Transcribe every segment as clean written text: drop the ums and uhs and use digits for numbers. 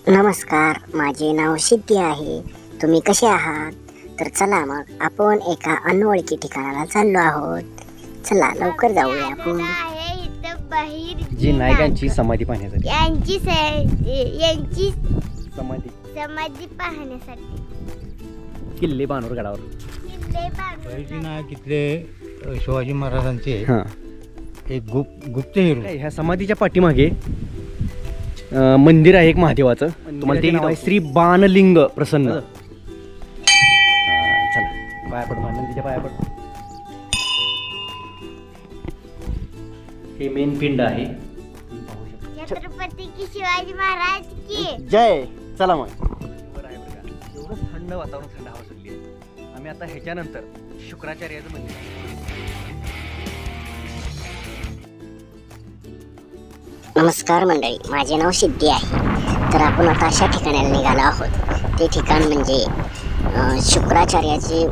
नमस्कार, माझे नाव सिद्धी आहे. तुम्ही कसे आहात? तर चला मग आपण एका अनोळखी ठिकाणाला चाललो आहोत. चला लवकर जाऊया आपण. जी नायकांची समाधी पाहण्यासाठी यांची समाधी समाधी पाहण्यासाठी किल्ले बाणूरगडावर. बहिर्जी नायक इथले शिवाजी महाराजांचे हां, एक गुप्त हिरो. ह्या समाधीच्या पाठीमागे मंदिर आहे एक महादेवाचं. तुम्हाला ते नाव आहे श्री बाणलिंग प्रसन्न. चला पाया पड, नंदीच्या पाया पड. हे मेन पिंड आहे. छत्रपती की शिवाजी महाराज की जय. चला मग. एवढं थंड वातावरण, थंड हवा सुटली आहे. आम्ही आता ह्याच्यानंतर शुक्राचार्याचं मंदिर आहे. नमस्कार मंडळी, माझे नाव सिद्धी आहे. तर आपण आता अशा ठिकाणाला निघालो आहोत. ते ठिकाण म्हणजे शुक्राचार्याचे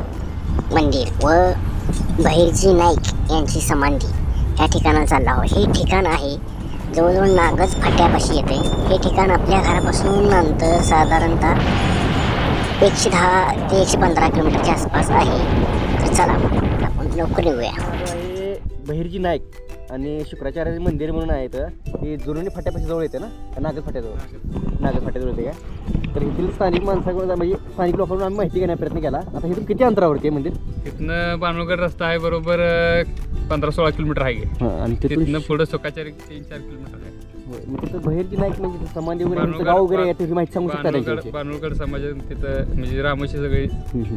मंदिर व बहिर्जी नाईक यांची समाधी. या ठिकाणाला चाललो आहोत. हे ठिकाण आहे जवळजवळ नागज फाट्यापाशी येते. हे ठिकाण आपल्या घरापासून अंतर साधारणतः 110 ते 115 किलोमीटरच्या आसपास आहे. तर चला आपण लवकर निघूया. बहिर्जी नाईक आणि शुक्राचार्याचे मंदिर म्हणून आहे. तर हे जुरुणी फाट्यापाशी जवळ येते ना, नागज फाट्याजवळ. नागज फाट्याजवळ येते का? तर इथील स्थानिक माणसाकडून म्हणजे स्थानिक लोकांकडून आम्ही माहिती घेण्याचा प्रयत्न केला. आता इथून किती अंतरावरती आहे मंदिर? तिथनं बाणूरगड रस्ता आहे बरोबर 15-16 किलोमीटर आहे. आणि तिथनं पुढे सुखाचारी 3-4 किलोमीटर आहे. मग तिथं बहिर्जी नाईक म्हणजे समाधी वगैरे गाव वगैरे आहे, त्याची माहिती सांगू शकता त्यांची? बाणूरगड समाज तिथं म्हणजे रामाची सगळी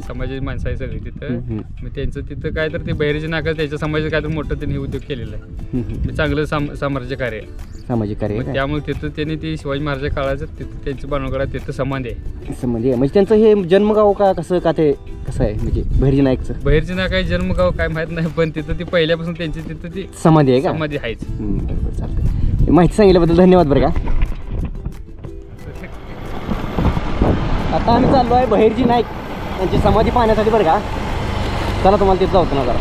समाजाची माणसं आहे सगळी तिथं. मग त्यांचं तिथं काय तर ते बहिर्जी नाका त्याच्या समाजाचं काय तर मोठं त्यांनी उद्योग केलेला आहे. चांगलं साम्राज्य कार्य आहे, सामाजिक कार्य. त्यामुळे तिथं त्यांनी ती शिवाजी महाराजांच्या काळाचं तिथं त्यांचं बाणूरगडात तिथं समाधी आहे. संबंधी आहे म्हणजे त्यांचं हे जन्मगाव का कसं का ते कसं आहे म्हणजे बहिर्जी नाईकचं? बहिर्जी नाका काय जन्मगाव काय माहित नाही, पण तिथं ती पहिल्यापासून त्यांची तिथं ती समाधी आहे का? समाधी आहेच. चालतं. माहिती सांगितल्याबद्दल धन्यवाद बरं का. आता आम्ही चाललो आहे बहिर्जी नाईक यांची समाधी पाहण्यासाठी बरं का. चला तुम्हाला तिथं जाऊ ना जरा.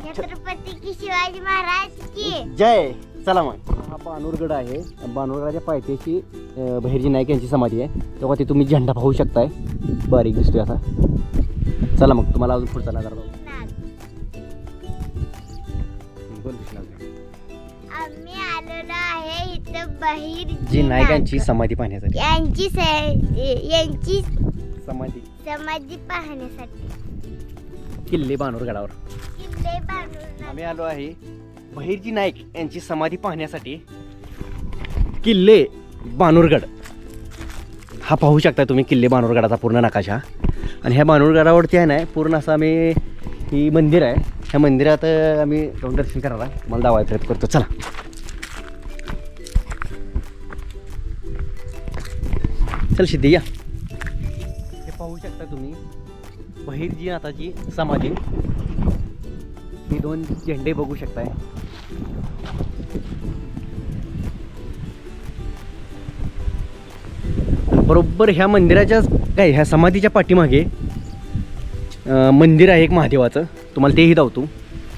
छत्रपती की शिवाजी महाराज की जय. चला मग. हा बाणूरगड आहे. बाणूरगडाच्या पायथ्याशी बहिर्जी नाईक यांची समाधी आहे. तेव्हा ते तुम्ही झेंडा पाहू शकताय, बारीक दिसतोय असा. चला मग तुम्हाला अजून पुढचा नजर बघू. आम्ही आलेलो आहे इथं बहिर्जी नायकांची समाधी पाहण्यासाठी. यांची समाधी समाधी पाहण्यासाठी किल्ले बाणूरगडावर. किल्ले बांधून आम्ही आलो आहे बहिर्जी नाईक यांची समाधी पाहण्यासाठी किल्ले बाणूरगड. हा पाहू शकता तुम्ही किल्ले बाणूरगडाचा पूर्ण नकाशा. आणि ह्या बाणूरगडावरती आहे ना पूर्ण असं आम्ही ही मंदिर आहे. ह्या मंदिरात आम्ही जाऊन दर्शन करायला मला दावायचा प्रयत्न करतो. चला. चल सिद्धी या. हे पाहू शकता तुम्ही बहिर्जी नाथाची समाधी. हे 2 झेंडे बघू शकताय. बरोबर ह्या मंदिराच्या काय ह्या समाधीच्या पाठीमागे मंदिर आहे एक महादेवाचं. तुम्हाला तेही दावतो.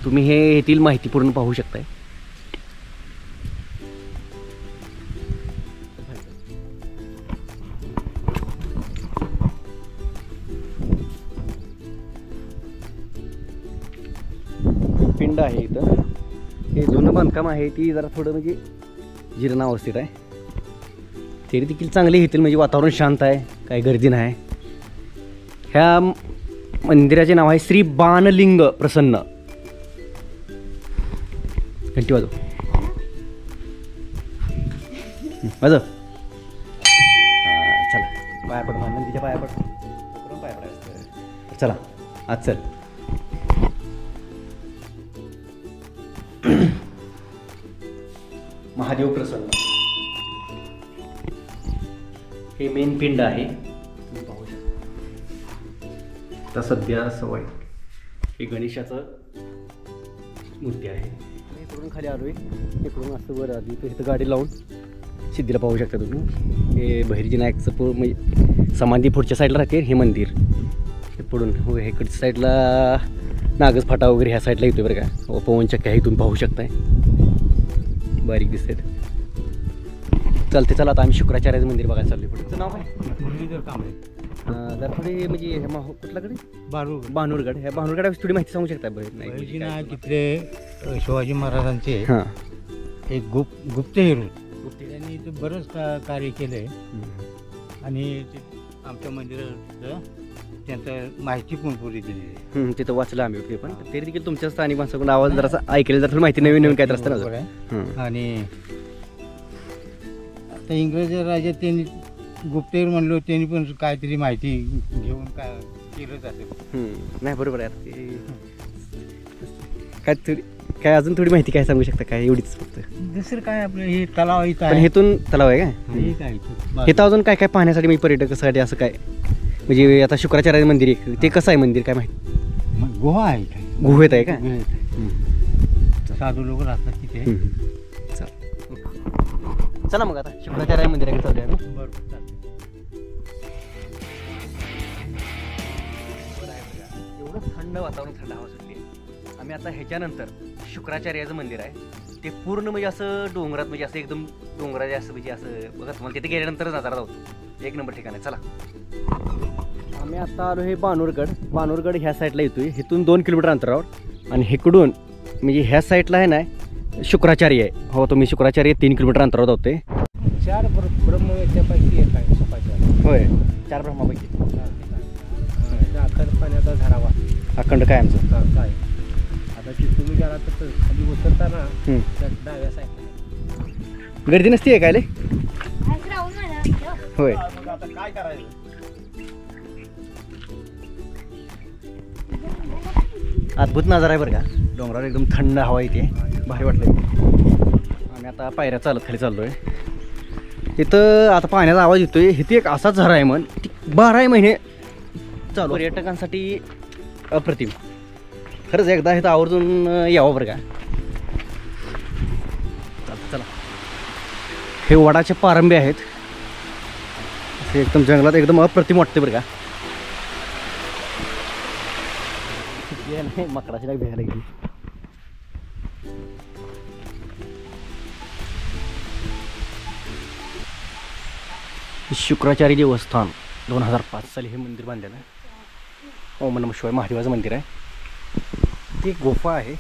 तुम्ही हे येथील माहिती पूर्ण पाहू शकताय. पिंड आहे इथं. हे जुनं बांधकाम आहे, ती जरा थोडं म्हणजे जीर्णावस्थेत आहे. तरी देखील चांगले येतील म्हणजे वातावरण शांत आहे, काही गर्दी नाही. ह्या मंदिराचे नाव आहे श्री बाणलिंग प्रसन्न. घंटी वाजव वाजव. चला पाया पड, नंदीच्या पाया पड. पाया पडायचं. चला आज चल. महादेव प्रसन्न. हे मेन पिंड आहे, तुम्ही पाहू शकता. आता सध्या सवय हे गणेशाचं मूर्ती आहे. इकडून खाली आलो आहे, इकडून असं वर आली तर इथं गाडी लावून सिद्धीला पाहू शकता तुम्ही. हे बहिर्जी नाईकचं म्हणजे समाधी पुढच्या साईडला राहते. हे मंदिर हे पुढून हो इकडच्या साईडला नागज फाटा वगैरे ह्या साईडला येतोय बरं का. पवनचक्क्या इथून पाहू शकताय, बारीक दिसतात. चालते. चला आता आम्ही शुक्राचार्याचं मंदिर बघायला चाललोय. पुढचं नाव काय? मुरलीधर कांबळे. जर थोडी म्हणजे कुठल्याकडे बारू बानूरगड. ह्या बानूरगडाविषयी थोडी माहिती सांगू शकता बरं? नाही बहिर्जी नायक तिथले शिवाजी महाराजांचे हां. एक गुप्तहेर होते. त्यांनी इथं बरंच कार्य केले आणि आमच्या मंदिराचं त्यांचं माहिती पण पुरी दिली आहे. तिथं वाचलं आम्ही ते पण. तरी देखील तुमच्या स्थानिक माणसाकडून आवाज जरा ऐकले जर थोडी माहिती नवीन काय तर असतं बरोबर ना. आहे. आणि आता इंग्रज राज्यात त्यांनी गुप्तहेर म्हणलो, त्यांनी पण काहीतरी माहिती घेऊन काय केलंच असेल. नाही बरोबर आहे. ते काय थोडी काय अजून थोडी माहिती काय सांगू शकता काय? एवढीच फक्त. दुसरं काय आपलं हे तलाव इथं पण आहे. हेतून तलाव आहे काय? हे काय इथं? हे तर अजून काय काय पाहण्यासाठी म्हणजे पर्यटकासाठी असं काय म्हणजे आता शुक्राचार्य मंदिर आहे ते कसं आहे मंदिर काय माहिती? मग गुहा आहे काय? गुहेत आहे का? गुहेत आहे. साधू लोक राहतात तिथे. चला मग आता शुक्राचार्य मंदिराकडे चालूया आम्ही. बरोबर चालतंय. एवढं थंड वातावरण, थंड हवा सुटली. आम्ही आता ह्याच्यानंतर शुक्राचार्याचं मंदिर आहे ते पूर्ण म्हणजे असं डोंगरात म्हणजे असं एकदम डोंगराचे असं म्हणजे असं बघा तुम्हाला तिथे गेल्यानंतरच नजारा जातो. एक नंबर ठिकाण आहे. चला आम्ही आता आलो हे बानूरगड ह्या साईडला येतोय. इथून 2 किलोमीटर अंतरावर आणि इकडून म्हणजे ह्या साईडला आहे ना शुक्राचार्य आहे. हो तुम्ही शुक्राचार्य 3 किलोमीटर अंतरावर होते. 4 ब्रह्म याच्यापैकी एक आहे शुक्राचार्य. होय 4 ब्रह्मापैकी. अखंड पाण्याचा झरावा अखंड काय आमचं काय. आता ती तुम्ही गेला तर खाली उतरताना त्या डाव्या साईडला गर्दी नसते काय? होय आता काय करायचं? अद्भुत नजारा आहे बरं का. डोंगरावर एकदम थंड हवा येते. भारी वाटलं. आम्ही आता पायऱ्या चालत खाली चाललोय. तिथं आता पाण्याचा आवाज येतोय. इथे एक असाच झरा आहे म्हण 12 महिने चालू. पर्यटकांसाठी अप्रतिम. खरंच एकदा इथं आवर्जून यावं बरं का. चला हे वडाचे पारंबे आहेत. असे एकदम जंगलात एकदम अप्रतिम वाटते बरं का. नाही माकडाची लाग भ्यायला गेली. शुक्राचार्य देवस्थान 2005 साली हे मंदिर बांधलेलं आहे. ओम नमः शिवाय महादेवाचं मंदिर आहे. ती गुफा आहे.